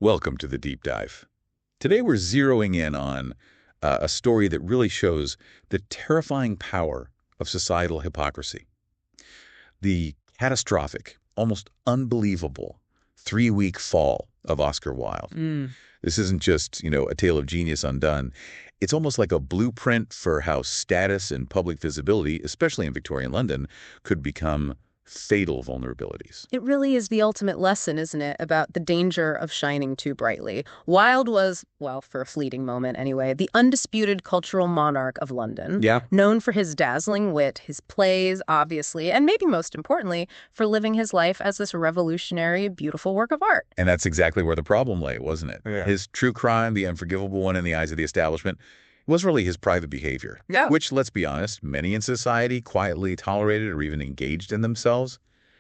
Welcome to the Deep Dive. Today we're zeroing in on a story that really shows the terrifying power of societal hypocrisy. The catastrophic, almost unbelievable 3-week fall of Oscar Wilde. This isn't just, a tale of genius undone. It's almost like a blueprint for how status and public visibility, especially in Victorian London, could become fatal vulnerabilities. It really is the ultimate lesson, isn't it, about the danger of shining too brightly. Wilde was, well, for a fleeting moment anyway, the undisputed cultural monarch of London. Yeah. Known for his dazzling wit, his plays, obviously, and maybe most importantly, for living his life as this revolutionary, beautiful work of art. And that's exactly where the problem lay, wasn't it? Yeah. His true crime, the unforgivable one in the eyes of the establishment, was really his private behavior. Yeah. Which, let's be honest, many in society quietly tolerated or even engaged in themselves.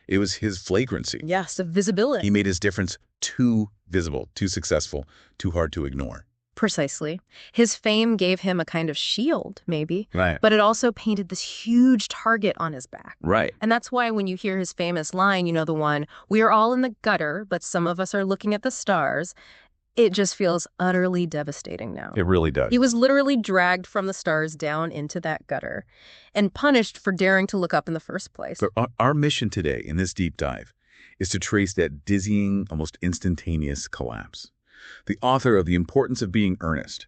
It was his flagrancy. Yes, the visibility. He made his difference too visible, too successful, too hard to ignore. Precisely. His fame gave him a kind of shield, maybe. Right. But it also painted this huge target on his back. Right. And that's why when you hear his famous line, the one, "We are all in the gutter, but some of us are looking at the stars," it just feels utterly devastating now. It really does. He was literally dragged from the stars down into that gutter and punished for daring to look up in the first place. But our mission today in this deep dive is to trace that dizzying, almost instantaneous collapse. The author of The Importance of Being Earnest.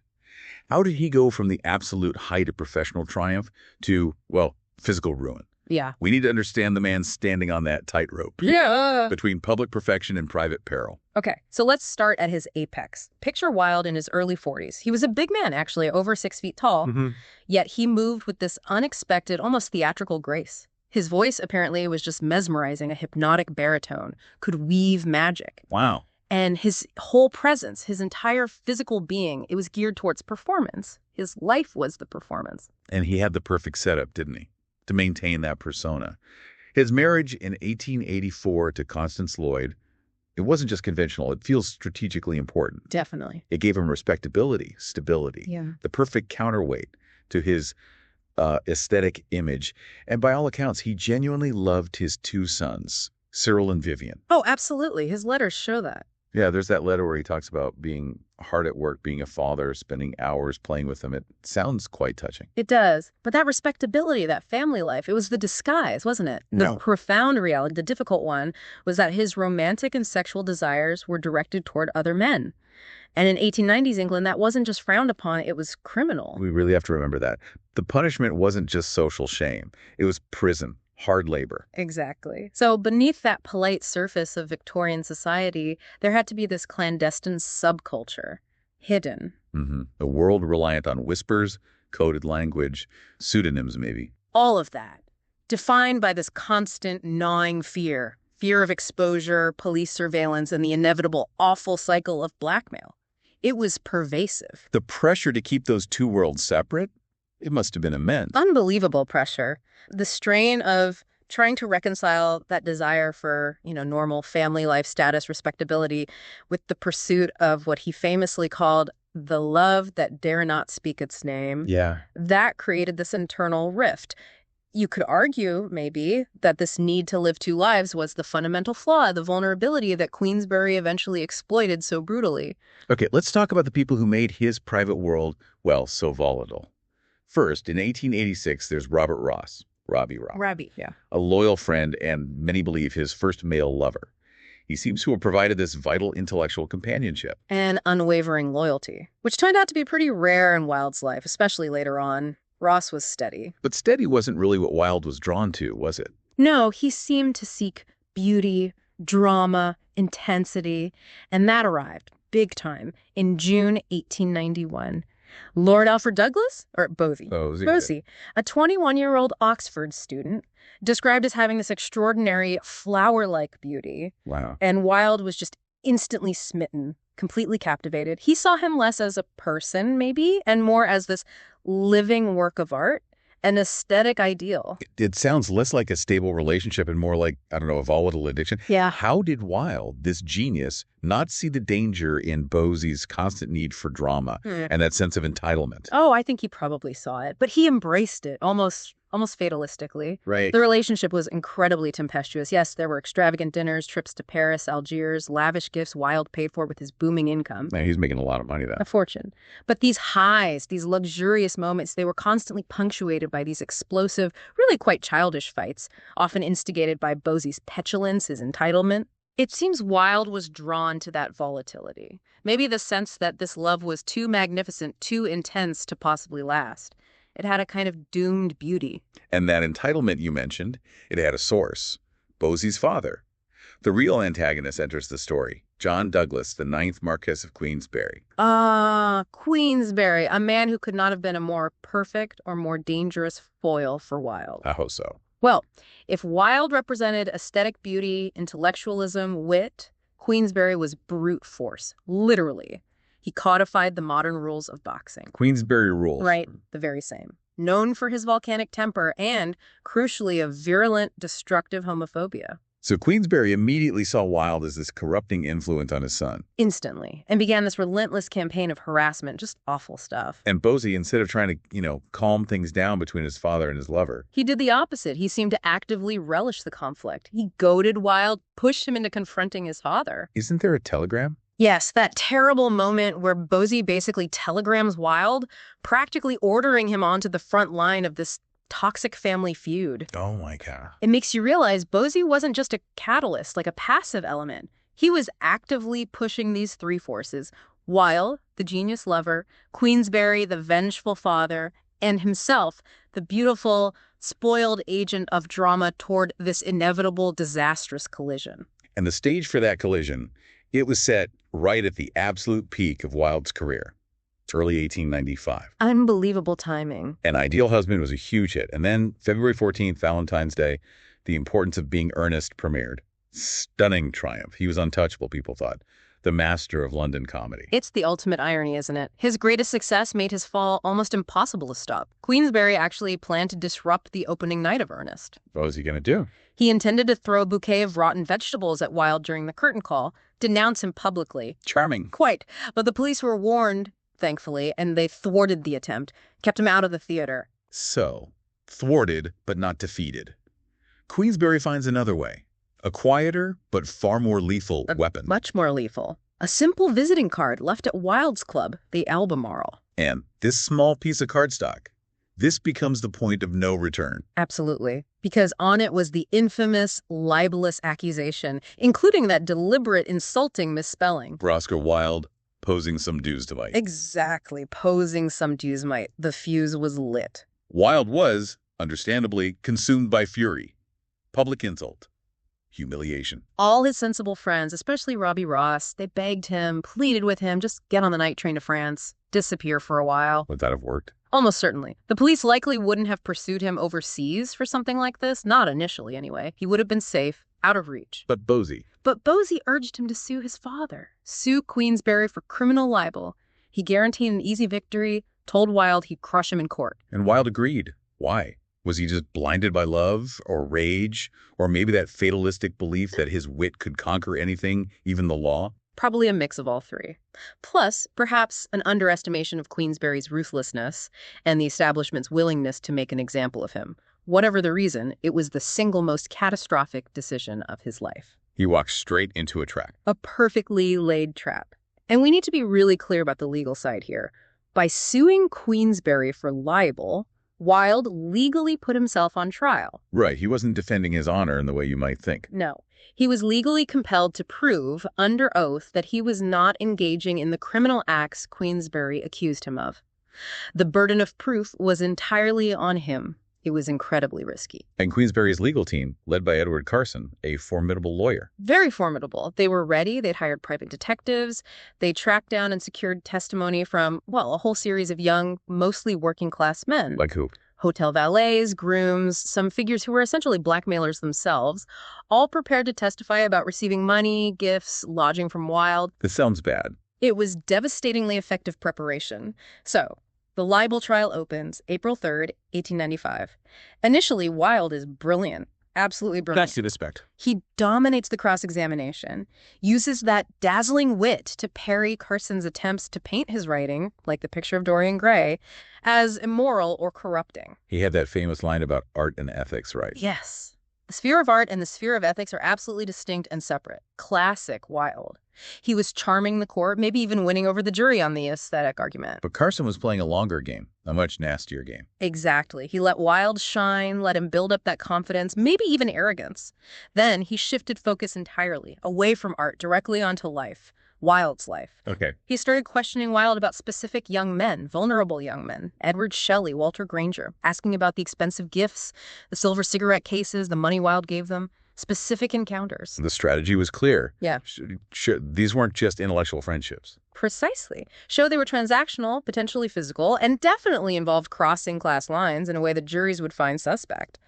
How did he go from the absolute height of professional triumph to, well, physical ruin? Yeah. We need to understand the man standing on that tightrope. Yeah. Between public perfection and private peril. Okay, so let's start at his apex. Picture Wilde in his early 40s. He was a big man, actually, over 6 feet tall, yet he moved with this unexpected, almost theatrical grace. His voice, apparently, was just mesmerizing, a hypnotic baritone, could weave magic. Wow. And his whole presence, his entire physical being, it was geared towards performance. His life was the performance. And he had the perfect setup, didn't he, to maintain that persona. His marriage in 1884 to Constance Lloyd, it wasn't just conventional. It feels strategically important. Definitely. It gave him respectability, stability, Yeah. the perfect counterweight to his aesthetic image. And by all accounts, he genuinely loved his 2 sons, Cyril and Vivian. Oh, absolutely. His letters show that. Yeah, there's that letter where he talks about being hard at work, being a father, spending hours playing with them. It sounds quite touching. It does. But that respectability, that family life, it was the disguise, wasn't it? No. The profound reality, the difficult one, was that his romantic and sexual desires were directed toward other men. And in 1890s England, that wasn't just frowned upon, it was criminal. We really have to remember that. The punishment wasn't just social shame. It was prison, hard labor. Exactly. So beneath that polite surface of Victorian society, there had to be this clandestine subculture, hidden. A world reliant on whispers, coded language, pseudonyms maybe. All of that, defined by this constant gnawing fear of exposure, police surveillance, and the inevitable awful cycle of blackmail. It was pervasive. The pressure to keep those 2 worlds separate, it must have been immense. Unbelievable pressure. The strain of trying to reconcile that desire for, normal family life status, respectability, with the pursuit of what he famously called the love that dare not speak its name. Yeah. That created this internal rift. You could argue, maybe, that this need to live 2 lives was the fundamental flaw, the vulnerability that Queensberry eventually exploited so brutally. Okay, let's talk about the people who made his private world, well, so volatile. First, in 1886, there's Robert Ross, Robbie Ross. Robbie, yeah. A loyal friend and, many believe, his first male lover. He seems to have provided this vital intellectual companionship. And unwavering loyalty, which turned out to be pretty rare in Wilde's life, especially later on. Ross was steady. But steady wasn't really what Wilde was drawn to, was it? No, he seemed to seek beauty, drama, intensity, and that arrived, big time, in June 1891. Lord Alfred Douglas, or Bovey, a 21-year-old Oxford student, described as having this extraordinary flower-like beauty. Wow. And Wilde was just instantly smitten, completely captivated. He saw him less as a person, maybe, and more as this living work of art, an aesthetic ideal. It sounds less like a stable relationship and more like, a volatile addiction. Yeah. How did Wilde, this genius, not see the danger in Bowes's constant need for drama and that sense of entitlement? Oh, I think he probably saw it, but he embraced it almost almost fatalistically. Right. The relationship was incredibly tempestuous. Yes, there were extravagant dinners, trips to Paris, Algiers, lavish gifts Wilde paid for with his booming income. Man, he's making a lot of money, A though. fortune. But these highs, these luxurious moments, they were constantly punctuated by these explosive, really quite childish fights, often instigated by Bose's petulance, his entitlement. It seems Wilde was drawn to that volatility. Maybe the sense that this love was too magnificent, too intense to possibly last. It had a kind of doomed beauty. And that entitlement you mentioned, it had a source. Bose's father. The real antagonist enters the story. John Douglas, the 9th Marquess of Queensberry. Queensberry, a man who could not have been a more perfect or more dangerous foil for Wilde. I hope so. Well, if Wilde represented aesthetic beauty, intellectualism, wit, Queensberry was brute force, literally. He codified the modern rules of boxing. Queensberry rules. Right, the very same. Known for his volcanic temper and, crucially, a virulent, destructive homophobia. So Queensberry immediately saw Wilde as this corrupting influence on his son. Instantly. And began this relentless campaign of harassment, just awful stuff. And Bose, instead of trying to, calm things down between his father and his lover, He did the opposite. He seemed to actively relish the conflict. He goaded Wilde, pushed him into confronting his father. isn't there a telegram? Yes, that terrible moment where Bose basically telegrams Wilde, practically ordering him onto the front line of this toxic family feud. Oh my God. It makes you realize Bose wasn't just a catalyst, like a passive element. He was actively pushing these three forces: Wilde, the genius lover; Queensberry, the vengeful father; and himself, the beautiful, spoiled agent of drama toward this inevitable, disastrous collision. And the stage for that collision, it was set right at the absolute peak of Wilde's career. It's early 1895. Unbelievable timing. An Ideal Husband was a huge hit. And then February 14th, Valentine's Day, The Importance of Being Earnest premiered. Stunning triumph. He was untouchable, people thought. The master of London comedy. It's the ultimate irony, isn't it? His greatest success made his fall almost impossible to stop. Queensberry actually planned to disrupt the opening night of Ernest. What was he going to do? He intended to throw a bouquet of rotten vegetables at Wilde during the curtain call, denounce him publicly. Charming. Quite. But the police were warned, thankfully, and they thwarted the attempt, kept him out of the theater. So, thwarted but not defeated. Queensberry finds another way. A quieter but far more lethal weapon. Much more lethal. A simple visiting card left at Wilde's club, the Albemarle. And this small piece of cardstock, this becomes the point of no return. Absolutely. Because on it was the infamous, libelous accusation, including that deliberate, insulting misspelling. For Oscar Wilde, posing some dues to might. Exactly. Posing some dues might. The fuse was lit. Wilde was, understandably, consumed by fury. Public insult. Humiliation. All his sensible friends, especially Robbie Ross, they begged him, pleaded with him, just get on the night train to France, disappear for a while. Would that have worked? Almost certainly. The police likely wouldn't have pursued him overseas for something like this, not initially anyway. He would have been safe, out of reach. But Bose. But Bose urged him to sue his father, sue Queensberry for criminal libel. He guaranteed an easy victory, told Wilde he'd crush him in court. And Wilde agreed. Why? Was he just blinded by love or rage, or maybe that fatalistic belief that his wit could conquer anything, even the law? Probably a mix of all three. Plus, perhaps an underestimation of Queensberry's ruthlessness and the establishment's willingness to make an example of him. Whatever the reason, it was the single most catastrophic decision of his life. He walked straight into a trap. A perfectly laid trap. And we need to be really clear about the legal side here. By suing Queensberry for libel, Wilde legally put himself on trial. Right, he wasn't defending his honor in the way you might think. No. He was legally compelled to prove, under oath, that he was not engaging in the criminal acts Queensberry accused him of. The burden of proof was entirely on him. It was incredibly risky. And Queensberry's legal team, led by Edward Carson, a formidable lawyer. Very formidable. They were ready. They'd hired private detectives. They tracked down and secured testimony from, well, a whole series of young, mostly working-class men. Like who? Hotel valets, grooms, some figures who were essentially blackmailers themselves, all prepared to testify about receiving money, gifts, lodging from Wilde. This sounds bad. It was devastatingly effective preparation. So, the libel trial opens April 3rd, 1895. Initially, Wilde is brilliant. Absolutely brilliant. That's to respect. He dominates the cross-examination, uses that dazzling wit to parry Carson's attempts to paint his writing, like the picture of Dorian Gray, as immoral or corrupting. He had that famous line about art and ethics, right? Yes. The sphere of art and the sphere of ethics are absolutely distinct and separate. Classic Wilde. He was charming the court, maybe even winning over the jury on the aesthetic argument. But Carson was playing a longer game, a much nastier game. Exactly. He let Wilde shine, let him build up that confidence, maybe even arrogance. Then he shifted focus entirely, away from art, directly onto life. Wilde's life. Okay. He started questioning Wilde about specific young men, vulnerable young men, Edward Shelley, Walter Granger, asking about the expensive gifts, the silver cigarette cases, the money Wilde gave them, specific encounters. The strategy was clear. Yeah. These weren't just intellectual friendships. Precisely. Show they were transactional, potentially physical, and definitely involved crossing class lines in a way that juries would find suspect.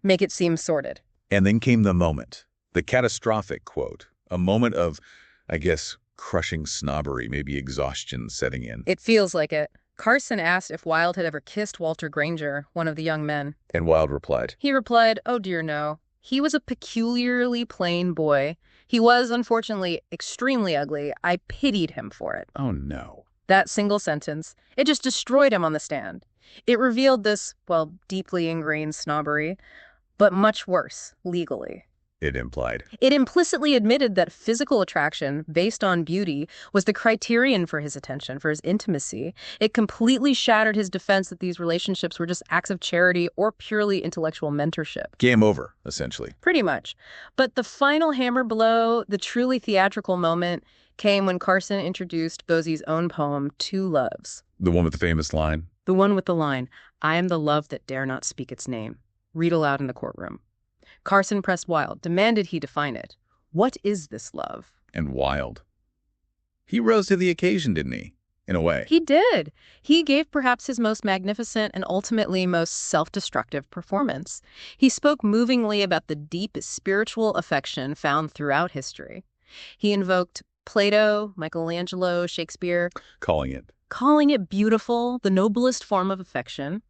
Make it seem sordid. And then came the moment, the catastrophic quote, a moment of, I guess, crushing snobbery, maybe exhaustion setting in. It feels like it. Carson asked if Wilde had ever kissed Walter Granger, one of the young men. And Wilde replied, He replied, "Oh dear no. He was a peculiarly plain boy. He was, unfortunately, extremely ugly. I pitied him for it." "Oh no." That single sentence, it just destroyed him on the stand. It revealed this, well, deeply ingrained snobbery, but much worse, legally. It implied. It implicitly admitted that physical attraction, based on beauty, was the criterion for his attention, for his intimacy. It completely shattered his defense that these relationships were just acts of charity or purely intellectual mentorship. Game over, essentially. Pretty much. But the final hammer blow, the truly theatrical moment, came when Carson introduced Boesie's own poem, Two Loves. The one with the famous line. The one with the line, "I am the love that dare not speak its name." Read aloud in the courtroom. Carson pressed Wilde, demanded he define it. What is this love? And Wilde. He rose to the occasion, didn't he? In a way. He did. He gave perhaps his most magnificent and ultimately most self-destructive performance. He spoke movingly about the deep spiritual affection found throughout history. He invoked Plato, Michelangelo, Shakespeare, calling it beautiful, the noblest form of affection.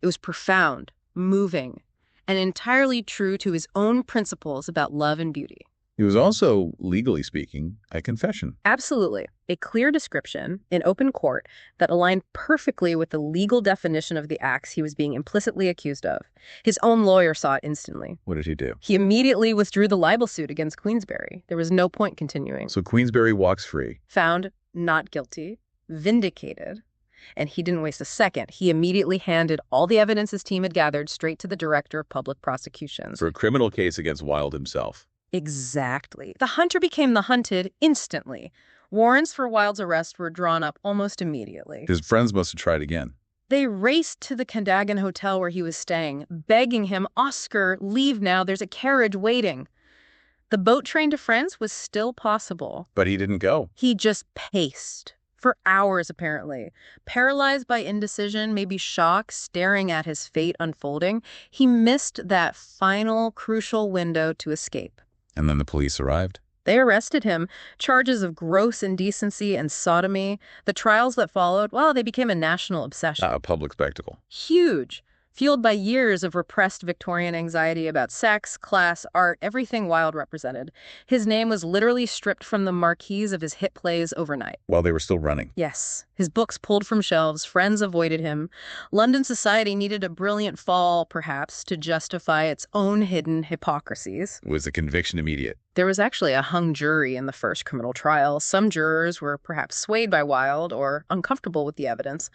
It was profound, moving, and entirely true to his own principles about love and beauty. It was also, legally speaking, a confession. Absolutely. A clear description in open court that aligned perfectly with the legal definition of the acts he was being implicitly accused of. His own lawyer saw it instantly. What did he do? He immediately withdrew the libel suit against Queensberry. There was no point continuing. So Queensberry walks free. Found not guilty, vindicated. And he didn't waste a second. He immediately handed all the evidence his team had gathered straight to the director of public prosecutions. For a criminal case against Wilde himself. Exactly. The hunter became the hunted instantly. Warrants for Wilde's arrest were drawn up almost immediately. His friends must have tried again. They raced to the Cadogan Hotel where he was staying, begging him, "Oscar, leave now. There's a carriage waiting." The boat train to France was still possible. But he didn't go. He just paced. For hours, apparently. Paralyzed by indecision, maybe shock, staring at his fate unfolding, he missed that final, crucial window to escape. And then the police arrived. They arrested him. Charges of gross indecency and sodomy. The trials that followed, well, they became a national obsession. A public spectacle. Huge. Fueled by years of repressed Victorian anxiety about sex, class, art, everything Wilde represented. His name was literally stripped from the marquees of his hit plays overnight. While they were still running. Yes. His books pulled from shelves, friends avoided him. London society needed a brilliant fall, perhaps, to justify its own hidden hypocrisies. Was the conviction immediate? There was actually a hung jury in the first criminal trial. Some jurors were perhaps swayed by Wilde or uncomfortable with the evidence.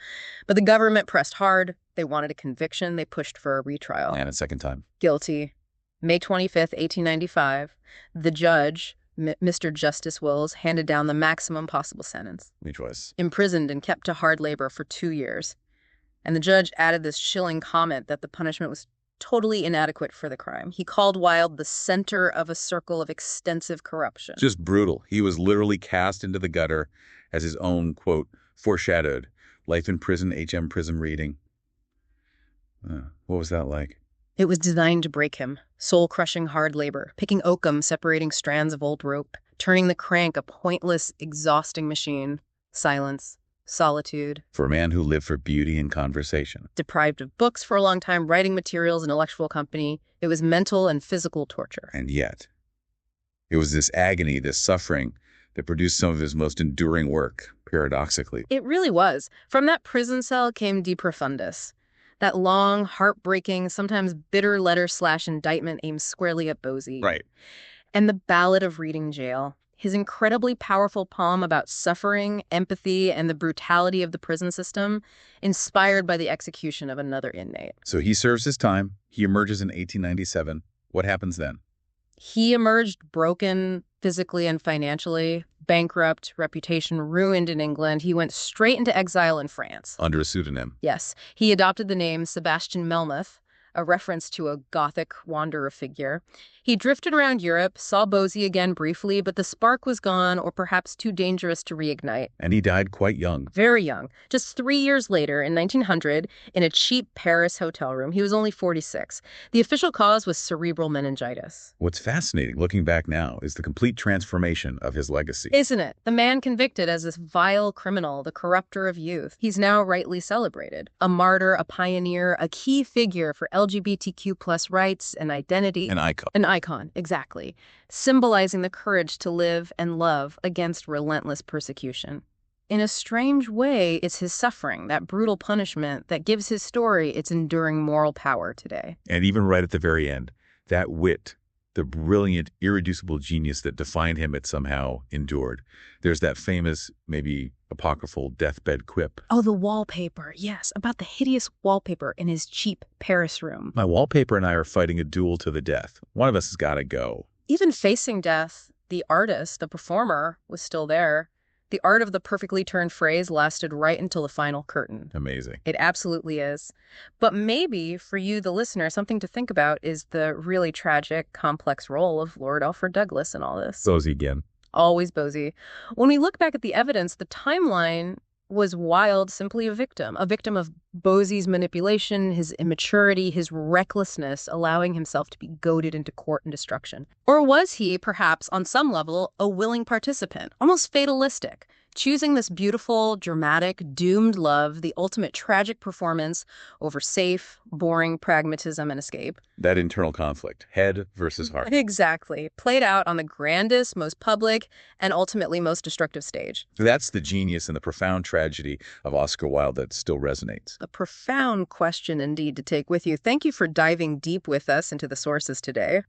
But the government pressed hard. They wanted a conviction. They pushed for a retrial. And a second time. Guilty. May 25th, 1895. The judge, Mr. Justice Wills, handed down the maximum possible sentence. Which was? Imprisoned and kept to hard labor for 2 years. And the judge added this chilling comment that the punishment was totally inadequate for the crime. He called Wilde the center of a circle of extensive corruption. Just brutal. He was literally cast into the gutter as his own, quote, foreshadowed. Life in prison, H.M. Prism reading. What was that like? It was designed to break him. Soul-crushing hard labor, picking oakum, separating strands of old rope, turning the crank a pointless, exhausting machine. Silence. solitude. For a man who lived for beauty and conversation. Deprived of books for a long time, writing materials, intellectual company. It was mental and physical torture. And yet, it was this agony, this suffering, that produced some of his most enduring work, paradoxically. It really was. From that prison cell came De Profundis. That long, heartbreaking, sometimes bitter letter/indictment aimed squarely at Bosie. Right. And the Ballad of Reading Gaol, his incredibly powerful poem about suffering, empathy, and the brutality of the prison system, inspired by the execution of another inmate. So he serves his time. He emerges in 1897. What happens then? He emerged broken physically and financially, bankrupt, reputation ruined in England. He went straight into exile in France. Under a pseudonym. Yes, he adopted the name Sebastian Melmoth, a reference to a Gothic wanderer figure. He drifted around Europe, saw Bosie again briefly, but the spark was gone or perhaps too dangerous to reignite. And he died quite young. Very young. Just 3 years later, in 1900, in a cheap Paris hotel room. He was only 46. The official cause was cerebral meningitis. What's fascinating, looking back now, is the complete transformation of his legacy. Isn't it? The man convicted as this vile criminal, the corrupter of youth. He's now rightly celebrated. A martyr, a pioneer, a key figure for LGBTQ+ rights and identity. An icon. An icon, exactly. Symbolizing the courage to live and love against relentless persecution. In a strange way, it's his suffering, that brutal punishment, that gives his story its enduring moral power today. And even right at the very end, that wit, the brilliant, irreducible genius that defined him, it somehow endured. There's that famous, maybe apocryphal deathbed quip. Oh, the wallpaper. Yes, about the hideous wallpaper in his cheap Paris room. My wallpaper and I are fighting a duel to the death. One of us has got to go. Even facing death, the artist, the performer, was still there. The art of the perfectly turned phrase lasted right until the final curtain. Amazing. It absolutely is. But maybe, for you, the listener, something to think about is the really tragic, complex role of Lord Alfred Douglas in all this. Bosie again. Always Bosie. When we look back at the evidence, the timeline was Wilde simply a victim of Bosie's manipulation, his immaturity, his recklessness, allowing himself to be goaded into court and destruction. Or was he, perhaps, on some level, a willing participant, almost fatalistic, choosing this beautiful, dramatic, doomed love, the ultimate tragic performance, over safe, boring pragmatism and escape? That internal conflict, head versus heart. Exactly. Played out on the grandest, most public, and ultimately most destructive stage. That's the genius and the profound tragedy of Oscar Wilde that still resonates. A profound question indeed to take with you. Thank you for diving deep with us into the sources today.